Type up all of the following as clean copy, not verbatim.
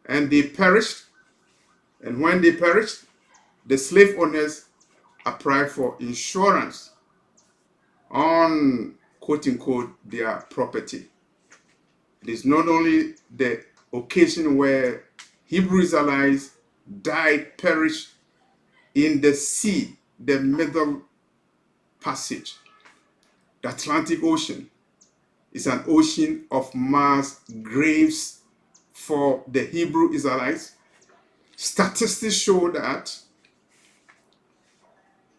and they perished. And when they perished, the slave owners applied for insurance on, quote unquote, their property. It is not only the occasion where Hebrew Israelites died, perished in the sea, the Middle Passage. The Atlantic Ocean is an ocean of mass graves for the Hebrew Israelites. Statistics show that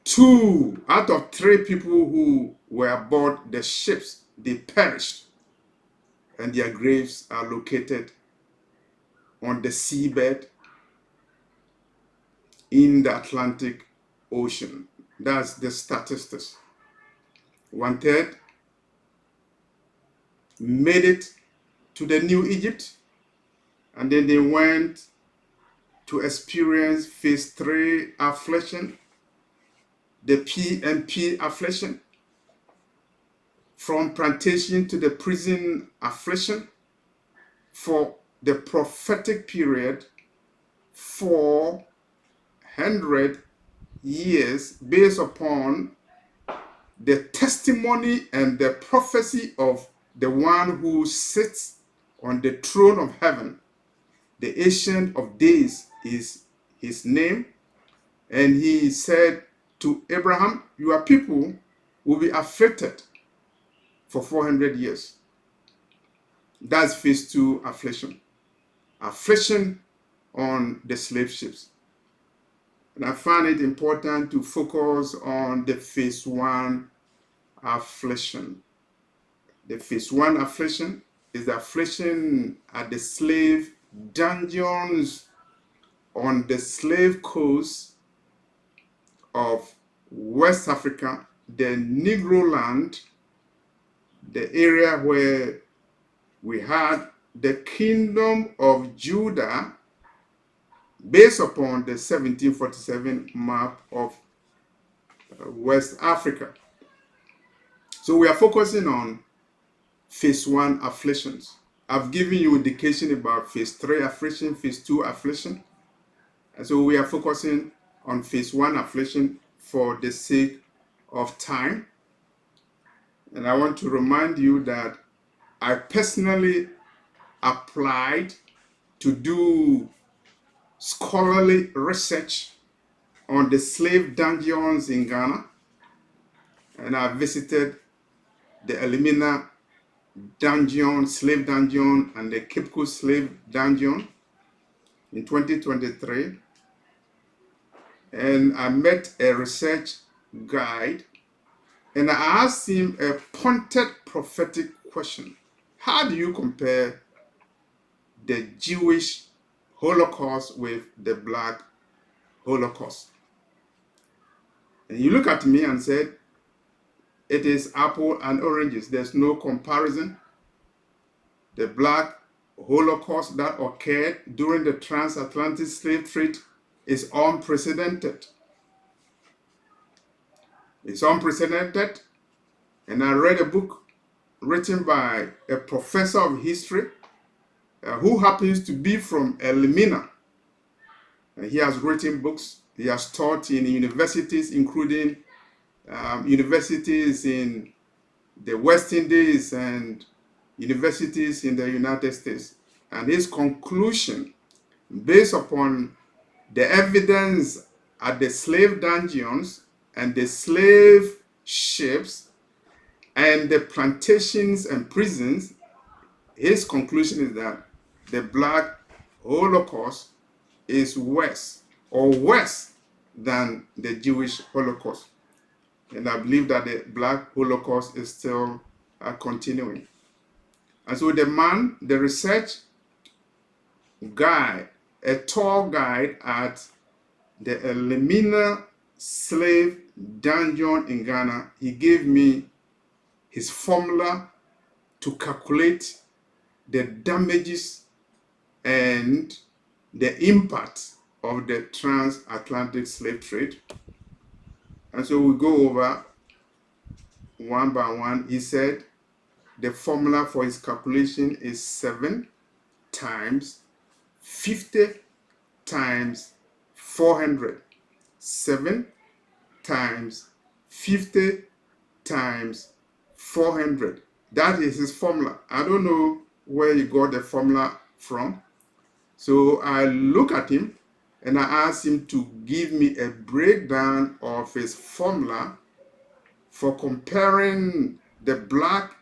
2 out of 3 people who were aboard the ships, they perished, and their graves are located on the seabed in the Atlantic Ocean. That's the statistics. 1/3 made it to the New Egypt, and then they went to experience phase 3 affliction, the PMP affliction, from plantation to the prison affliction for the prophetic period 400 years, based upon the testimony and the prophecy of the one who sits on the throne of heaven. The Ancient of Days is his name, and he said to Abraham, your people will be afflicted for 400 years. That's phase 2 affliction. Affliction on the slave ships. And I find it important to focus on the phase 1 affliction. The phase 1 affliction is the affliction at the slave dungeons on the slave coast of West Africa, the Negro land, the area where we had the kingdom of Judah, based upon the 1747 map of West Africa. So we are focusing on phase 1 afflictions. I've given you indication about phase 3 affliction, phase 2 affliction. And so we are focusing on phase 1 affliction for the sake of time. And I want to remind you that I personally applied to do scholarly research on the slave dungeons in Ghana. And I visited the Elimina dungeon, slave dungeon, and the Cape Coast slave dungeon in 2023. And I met a research guide, and I asked him a pointed prophetic question. How do you compare the Jewish Holocaust with the Black Holocaust? And he looked at me and said, it is apple and oranges. There's no comparison. The Black Holocaust that occurred during the transatlantic slave trade is unprecedented. It's unprecedented. And I read a book written by a professor of history who happens to be from Elimina. And he has written books. He has taught in universities, including universities in the West Indies and universities in the United States. And his conclusion, based upon the evidence at the slave dungeons and the slave ships and the plantations and prisons, his conclusion is that the Black Holocaust is worse than the Jewish Holocaust. And I believe that the Black Holocaust is still continuing. And so the research guide, a tour guide at the Elimina slave dungeon in Ghana, he gave me his formula to calculate the damages and the impact of the transatlantic slave trade. And so we go over one by one. He said the formula for his calculation is 7 times 50 times 400. 7 times 50 times 400. That is his formula. I don't know where he got the formula from. So I look at him and I asked him to give me a breakdown of his formula for comparing the black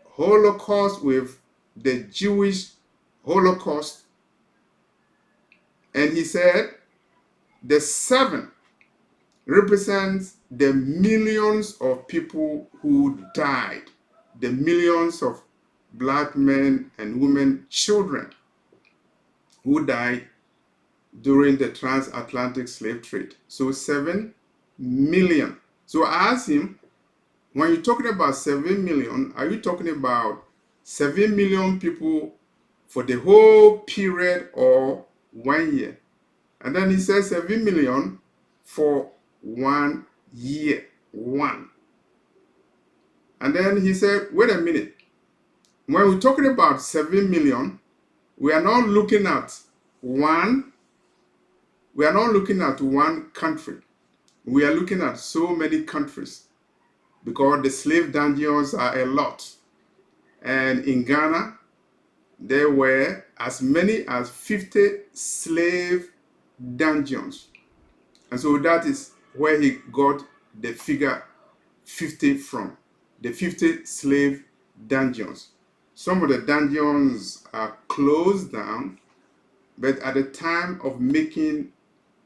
Holocaust with the Jewish Holocaust. And he said the 7 represents the millions of people who died, the millions of black men and women, children who died during the transatlantic slave trade. So 7 million. So I asked him, when you're talking about 7 million, are you talking about 7 million people for the whole period or 1 year? And then he says 7 million for 1 year. One. And then he said, wait a minute. When we're talking about 7 million, we are not looking at one, we are not looking at one country. We are looking at so many countries because the slave dungeons are a lot. And in Ghana, there were as many as 50 slave dungeons. And so that is where he got the figure 50 from, the 50 slave dungeons. Some of the dungeons are closed down, but at the time of making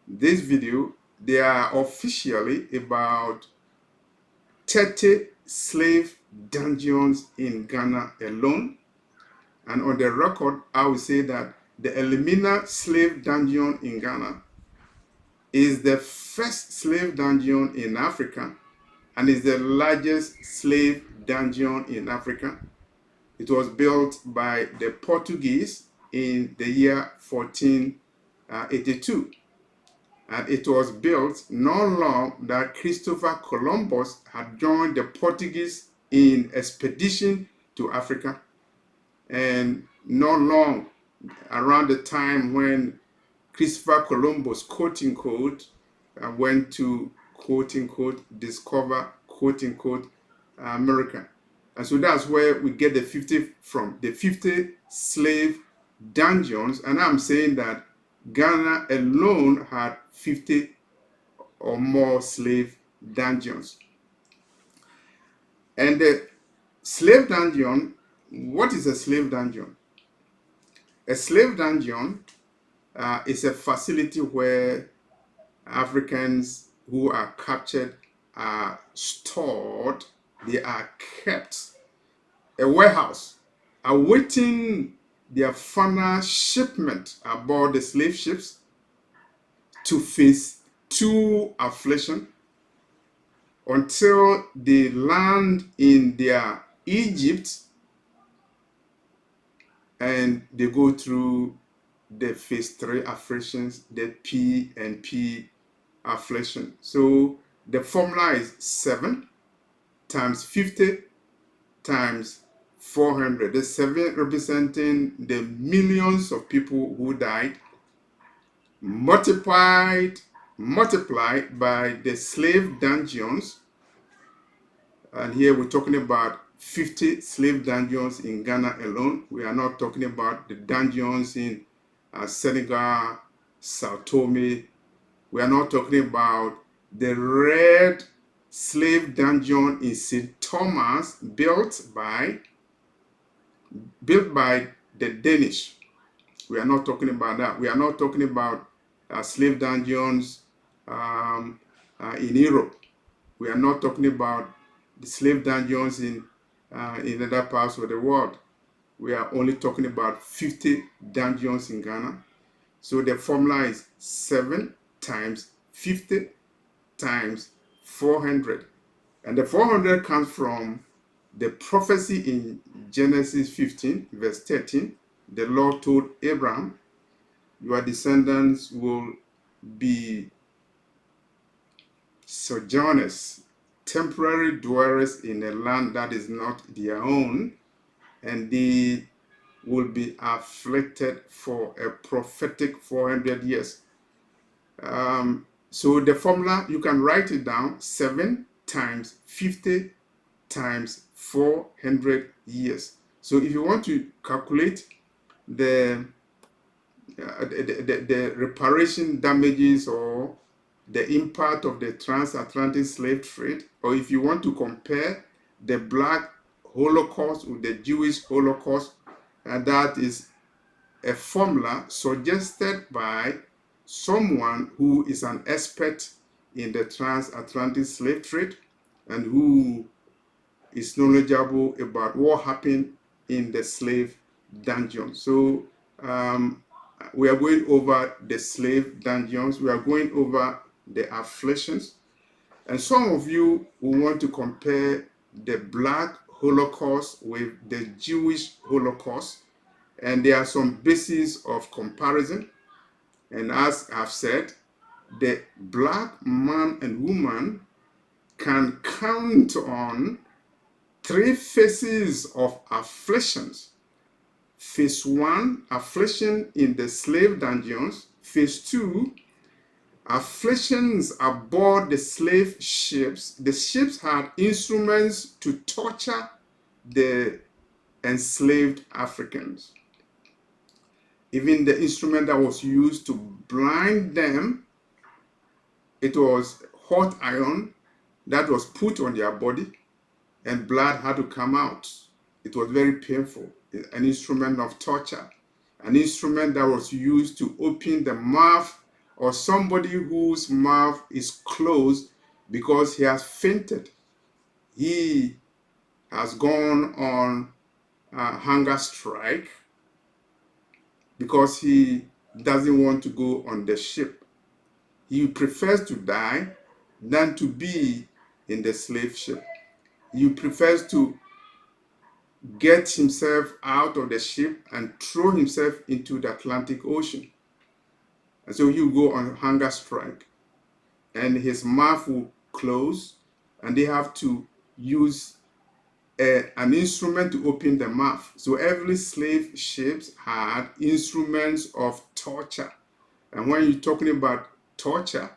this video, there are officially about 30 slave dungeons in Ghana alone. And on the record, I would say that the Elimina slave dungeon in Ghana is the first slave dungeon in Africa and is the largest slave dungeon in Africa. It was built by the Portuguese in the year 1482. And it was built not long that Christopher Columbus had joined the Portuguese in expedition to Africa. And not long around the time when Christopher Columbus, quote unquote, went to, quote unquote, discover, quote unquote, America. And so that's where we get the 50 from, the 50 slave dungeons. And I'm saying that Ghana alone had 50 or more slave dungeons. And the slave dungeon, what is a slave dungeon? A slave dungeon is a facility where Africans who are captured are stored, they are kept, a warehouse awaiting their final shipment aboard the slave ships to face 2 affliction until they land in their Egypt and they go through the phase 3 afflictions, the P and P affliction. So the formula is 7 times 50 times 400. The 7 representing the millions of people who died, multiplied by the slave dungeons. And here we're talking about 50 slave dungeons in Ghana alone. We are not talking about the dungeons in Senegal, Sao Tome. We are not talking about the red slave dungeon in St. Thomas built by the Danish. We are not talking about that. We are not talking about slave dungeons in Europe. We are not talking about the slave dungeons in other parts of the world. We are only talking about 50 dungeons in Ghana. So the formula is 7 times 50 times 400. And the 400 comes from the prophecy in Genesis 15, verse 13. The Lord told Abraham, your descendants will be sojourners, temporary dwellers in a land that is not their own, and they will be afflicted for a prophetic 400 years. So the formula, you can write it down: 7 times 50 times 400 years. So if you want to calculate the the reparation damages or the impact of the transatlantic slave trade, or if you want to compare the Black Holocaust with the Jewish Holocaust, that is a formula suggested by someone who is an expert in the transatlantic slave trade and who is knowledgeable about what happened in the slave dungeon. So we are going over the slave dungeons, we are going over the afflictions, and some of you will want to compare the Black Holocaust with the Jewish Holocaust, and there are some bases of comparison. And as I've said, the black man and woman can count on 3 phases of afflictions. Phase 1, affliction in the slave dungeons. Phase 2, afflictions aboard the slave ships. The ships had instruments to torture the enslaved Africans. Even the instrument that was used to blind them, it was hot iron that was put on their body, and blood had to come out. It was very painful. An instrument of torture, an instrument that was used to open the mouth of somebody whose mouth is closed because he has fainted. He has gone on a hunger strike because he doesn't want to go on the ship. He prefers to die than to be in the slave ship. He prefers to get himself out of the ship and throw himself into the Atlantic Ocean. And so he will go on hunger strike, and his mouth will close, and they have to use an instrument to open the mouth. So every slave ship had instruments of torture. And when you're talking about torture,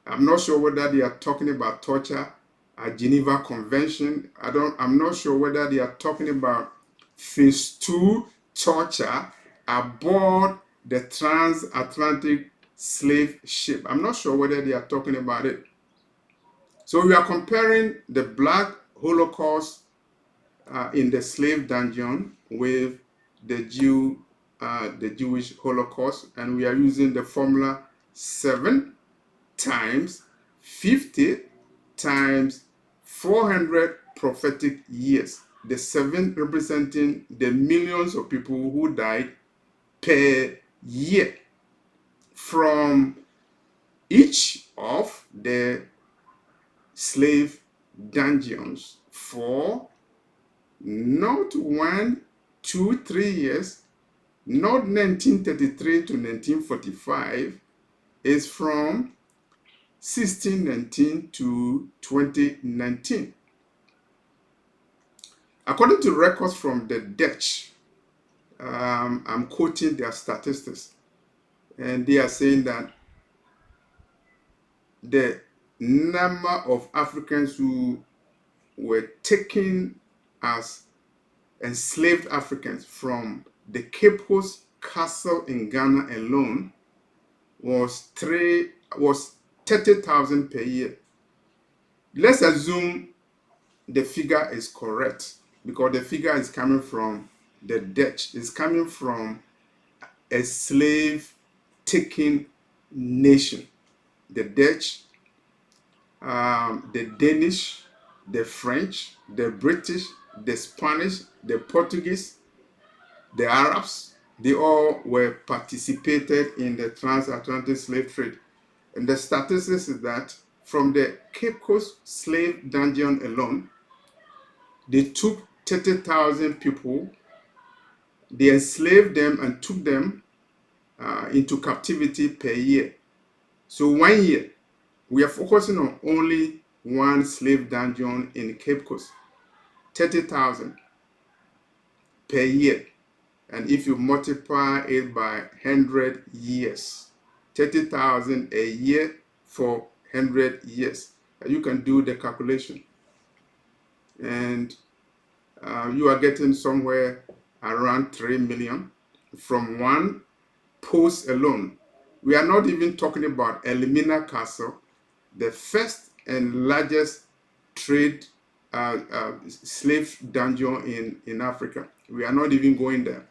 I'm not sure whether they are talking about torture at Geneva Convention. I'm not sure whether they are talking about phase 2 torture aboard the transatlantic slave ship. I'm not sure whether they are talking about it. So we are comparing the Black Holocaust in the slave dungeon with the Jewish Holocaust, and we are using the formula 7 times 50 times 400 prophetic years. The 7 representing the millions of people who died per year from each of the slave dungeons for not 1, 2, 3 years, not 1933 to 1945, is from 1619 to 2019. According to records from the Dutch, I'm quoting their statistics, and they are saying that the number of Africans who were taken as enslaved Africans from the Cape Coast Castle in Ghana alone was 30,000 per year. Let's assume the figure is correct, because the figure is coming from the Dutch. It's coming from a slave-taking nation. The Dutch, the Danish, the French, the British, the Spanish, the Portuguese, the Arabs, they all were participated in the transatlantic slave trade. And the statistics is that from the Cape Coast slave dungeon alone, they took 30,000 people, they enslaved them and took them into captivity per year. So 1 year, we are focusing on only one slave dungeon in Cape Coast, 30,000 per year. And if you multiply it by 100 years, 30,000 a year for 100 years, you can do the calculation. And you are getting somewhere around 3 million from one post alone. We are not even talking about Elmina Castle, the first and largest trade slave dungeon in Africa. We are not even going there.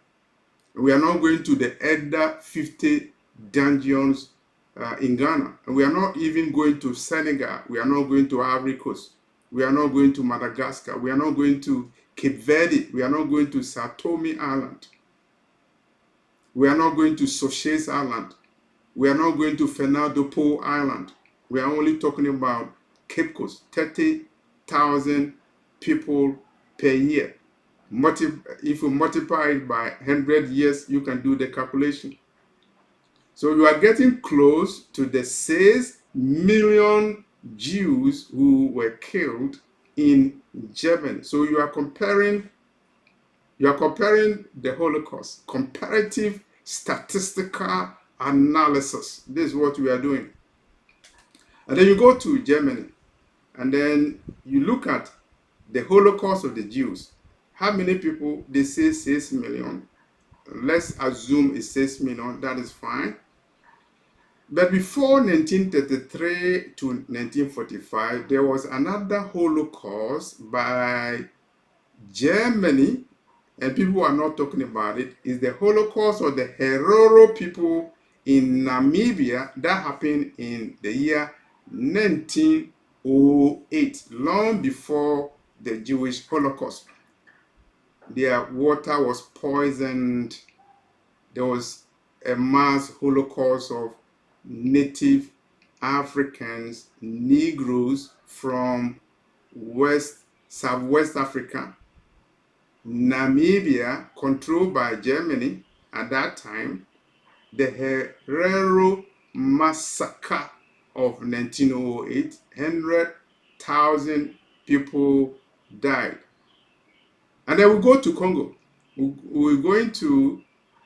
We are not going to the other 50 dungeons in Ghana. We are not even going to Senegal. We are not going to Ivory Coast. We are not going to Madagascar. We are not going to Cape Verde. We are not going to Sao Tome Island. We are not going to Seychelles Island. We are not going to Fernando Po Island. We are only talking about Cape Coast, 30,000 people per year. If you multiply it by 100 years, you can do the calculation. So you are getting close to the 6 million Jews who were killed in Germany. So you are comparing the Holocaust, comparative statistical analysis. This is what we are doing. And then you go to Germany, and then you look at the Holocaust of the Jews. How many people? They say 6 million. Let's assume it's 6 million. That is fine. But before 1933 to 1945, there was another Holocaust by Germany, and people are not talking about it. It's the Holocaust of the Herero people in Namibia that happened in the year 1908, long before the Jewish Holocaust. Their water was poisoned. There was a mass Holocaust of native Africans, Negroes from Southwest Africa, Namibia, controlled by Germany at that time. The Herero massacre of 1908, 100,000 people died. And then we go to Congo. We're going to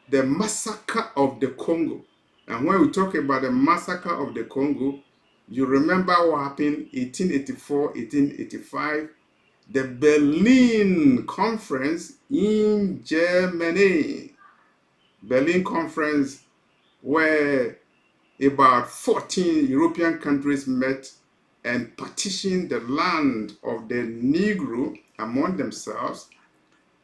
the massacre of the Congo. And when we talk about the massacre of the Congo, you remember what happened 1884, 1885, the Berlin Conference in Germany. Berlin Conference, where about 14 European countries met and partitioned the land of the Negro among themselves.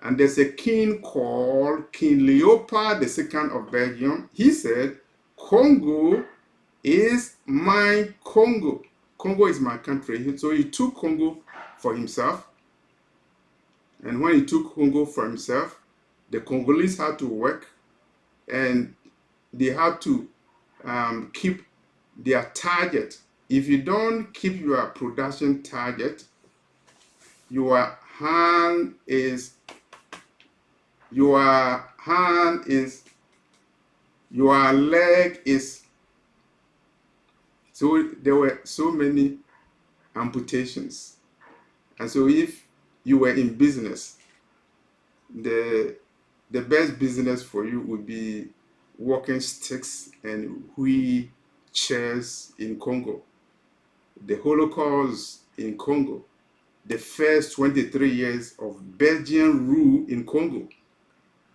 And there's a king called King Leopold II of Belgium. He said, Congo is my Congo. Congo is my country. So he took Congo for himself. And when he took Congo for himself, the Congolese had to work, and they had to keep their target. If you don't keep your production target, your leg is. So there were so many amputations. And so if you were in business, the best business for you would be walking sticks and wheelchairs in Congo. The Holocaust in Congo, the first 23 years of Belgian rule in Congo,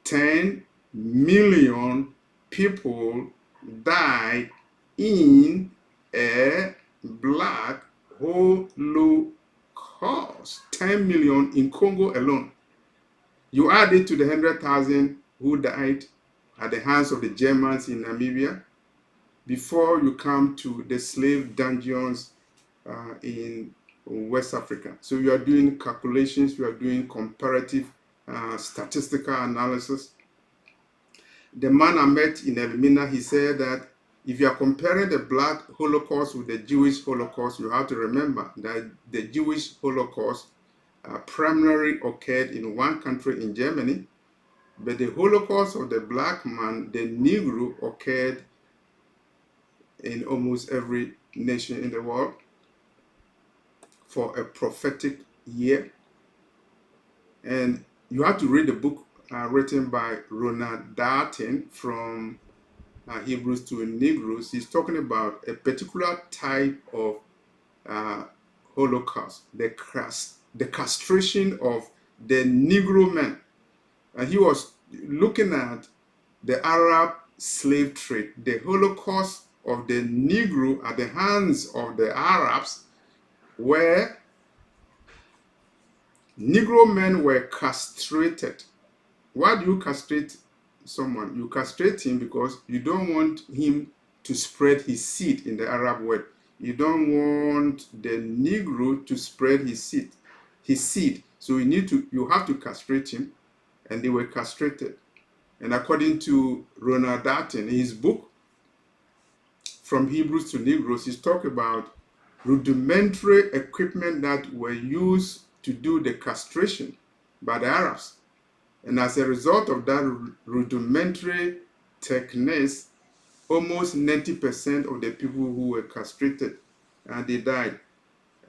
10 million people died in a black Holocaust. 10 million in Congo alone. You add it to the 100,000 who died at the hands of the Germans in Namibia, before you come to the slave dungeons in West Africa. So you are doing calculations, you are doing comparative statistical analysis. The man I met in Elmina, he said that if you are comparing the black Holocaust with the Jewish Holocaust, you have to remember that the Jewish Holocaust primarily occurred in one country in Germany, but the Holocaust of the black man, the Negro, occurred in almost every nation in the world for a prophetic year. And you have to read the book written by Ronald Darton from Hebrews to Negroes. He's talking about a particular type of Holocaust, the castration of the Negro men. And he was looking at the Arab slave trade, the Holocaust of the Negro at the hands of the Arabs, where Negro men were castrated. Why do you castrate someone? You castrate him because you don't want him to spread his seed in the Arab world. You don't want the Negro to spread his seed. So you have to castrate him, and they were castrated. And according to Ronald Darton, in his book, From Hebrews to Negroes, he's talking about rudimentary equipment that were used to do the castration by the Arabs. And as a result of that rudimentary techniques, almost 90% of the people who were castrated, they died.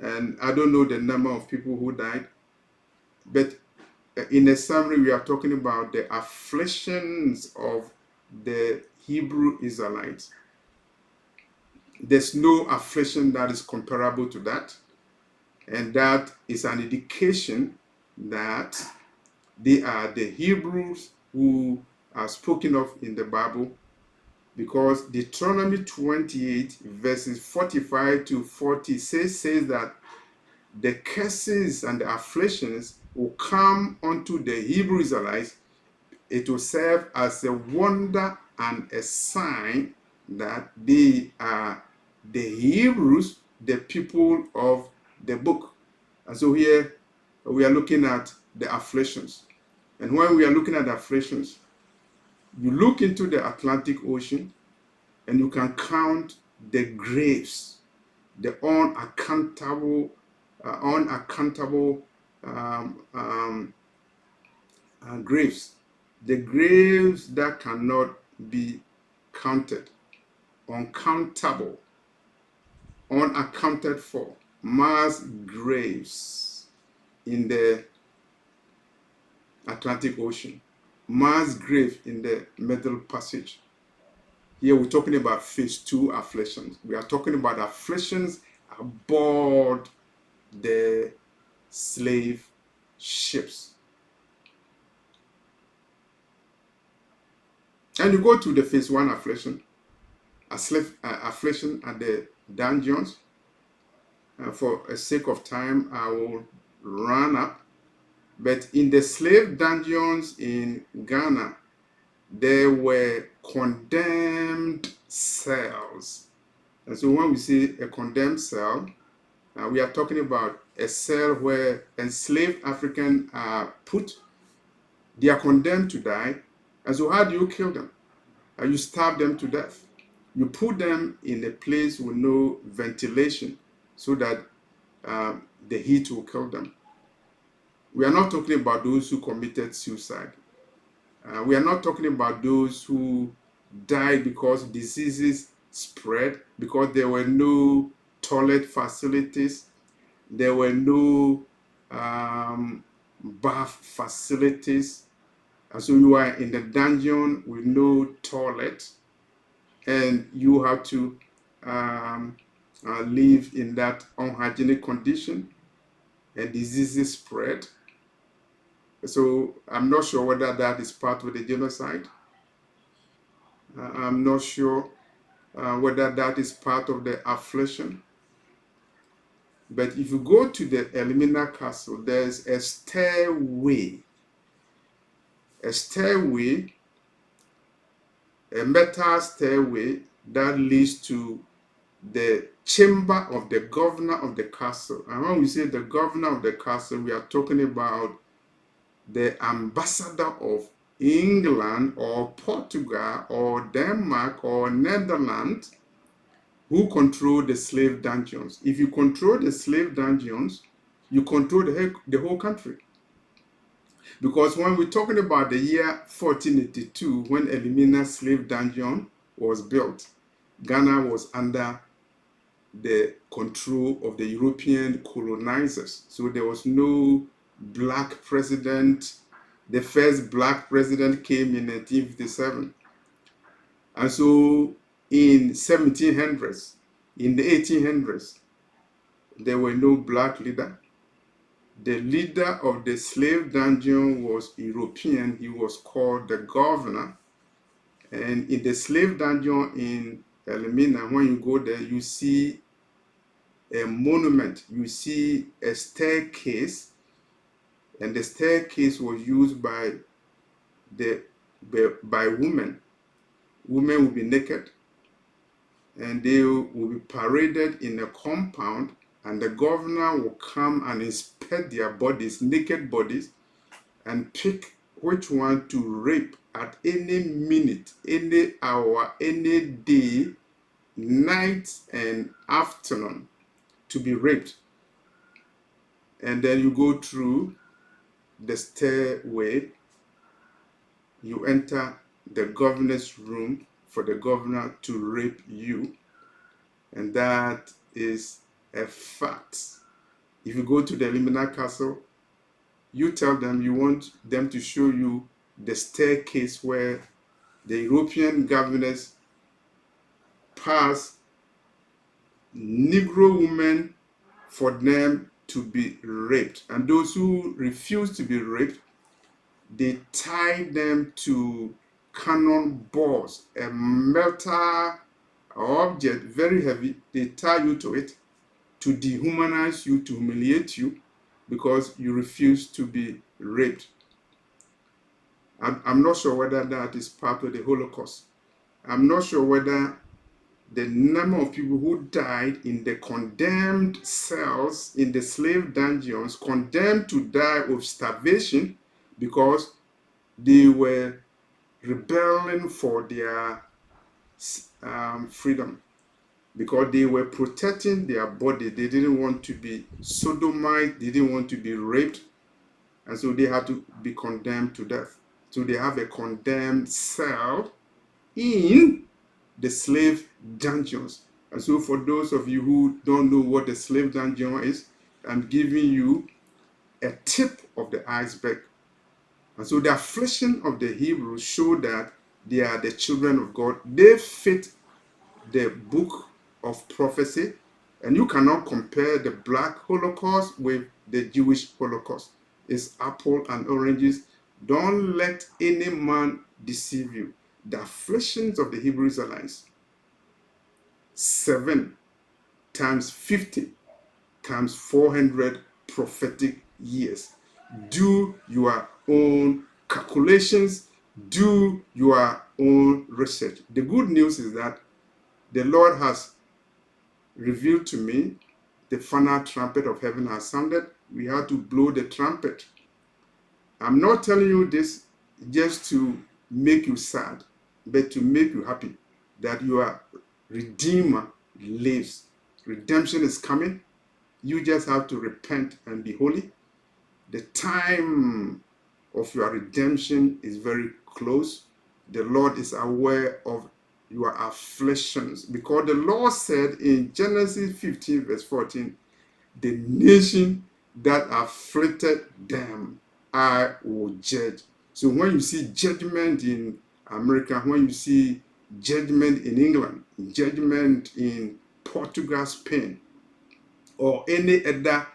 And I don't know the number of people who died, but in a summary, we are talking about the afflictions of the Hebrew Israelites. There's no affliction that is comparable to that. And that is an indication that they are the Hebrews who are spoken of in the Bible, because Deuteronomy 28 verses 45 to 46 says that the curses and the afflictions will come unto the Hebrew Israelites. It will serve as a wonder and a sign that they are the Hebrews, the people of the book. And so here we are looking at the afflictions. And when we are looking at the afflictions, you look into the Atlantic Ocean and you can count the graves, the unaccountable graves, the graves that cannot be counted, uncountable, unaccounted for, mass graves in the Atlantic Ocean, mass grave in the Middle Passage. Here we're talking about phase 2 afflictions. We are talking about afflictions aboard the slave ships. And you go to the phase 1 affliction, affliction at the dungeons. For a sake of time, I will run up. But in the slave dungeons in Ghana, there were condemned cells. And so when we say a condemned cell, we are talking about a cell where enslaved Africans are put. They are condemned to die. And so how do you kill them? You starve them to death. You put them in a place with no ventilation so that the heat will kill them. We are not talking about those who committed suicide. We are not talking about those who died because diseases spread, because there were no toilet facilities, there were no bath facilities. And so you are in the dungeon with no toilet, and you have to live in that unhygienic condition, and diseases spread. So I'm not sure whether that is part of the genocide. I'm not sure whether that is part of the affliction. But if you go to the Elmina Castle, there's a stairway, a metal stairway that leads to the chamber of the governor of the castle. And when we say the governor of the castle, we are talking about the ambassador of England or Portugal or Denmark or Netherlands, who control the slave dungeons. If you control the slave dungeons, you control the whole country. Because when we're talking about the year 1482, when Elmina slave dungeon was built, Ghana was under the control of the European colonizers. So there was no black president, The first black president came in 1957. And so in 1700s, in the 1800s, there were no black leader. The leader of the slave dungeon was European. He was called the governor. And in the slave dungeon in Elmina, when you go there, you see a monument. You see a staircase, and the staircase was used by women. Women will be naked, and they will be paraded in a compound, and the governor will come and inspect their bodies, naked bodies, and pick which one to rape at any minute, any hour, any day, night and afternoon, to be raped. And then you go through the stairway, you enter the governor's room for the governor to rape you. And that is a fact. If you go to the Limina Castle, you tell them you want them to show you the staircase where the European governors pass Negro women for them to be raped. And those who refuse to be raped, they tie them to cannon balls, a metal object, very heavy. They tie you to it to dehumanize you, to humiliate you, because you refuse to be raped. I'm not sure whether that is part of the Holocaust. I'm not sure whether the number of people who died in the condemned cells in the slave dungeons, condemned to die of starvation because they were rebelling for their freedom, because they were protecting their body. They didn't want to be sodomized, they didn't want to be raped, and so they had to be condemned to death. So they have a condemned cell in the slave dungeons. And so for those of you who don't know what the slave dungeon is, I'm giving you a tip of the iceberg. And so the affliction of the Hebrews show that they are the children of God. They fit the book of prophecy, and you cannot compare the black Holocaust with the Jewish Holocaust. It's apple and oranges. Don't let any man deceive you. The afflictions of the Hebrew Israelites, 7 times 50 times 400 prophetic years. Do your own calculations, do your own research. The good news is that the Lord has revealed to me the final trumpet of heaven has sounded. We have to blow the trumpet. I'm not telling you this just to make you sad, but to make you happy that your Redeemer lives. Redemption is coming. You just have to repent and be holy. The time of your redemption is very close. The Lord is aware of your afflictions, because the Lord said in Genesis 15 verse 14, the nation that afflicted them I will judge. So when you see judgment in America, when you see judgment in England, judgment in Portugal, Spain, or any other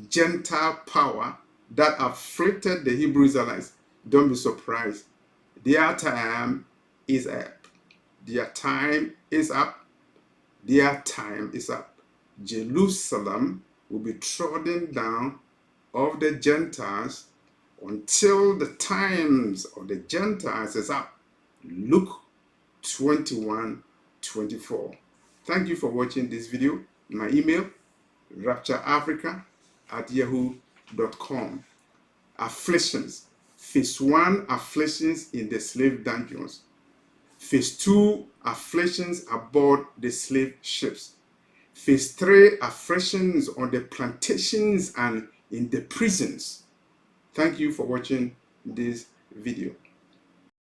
Gentile power that afflicted the Hebrew Israelites, don't be surprised. Their time is up. Their time is up. Their time is up. Jerusalem will be trodden down of the Gentiles until the times of the Gentiles is up. Luke 21:24. Thank you for watching this video. My email, raptureafrica@yahoo.com. Afflictions. Phase 1, afflictions in the slave dungeons. Phase 2, afflictions aboard the slave ships. Phase 3, afflictions on the plantations and in the prisons. Thank you for watching this video.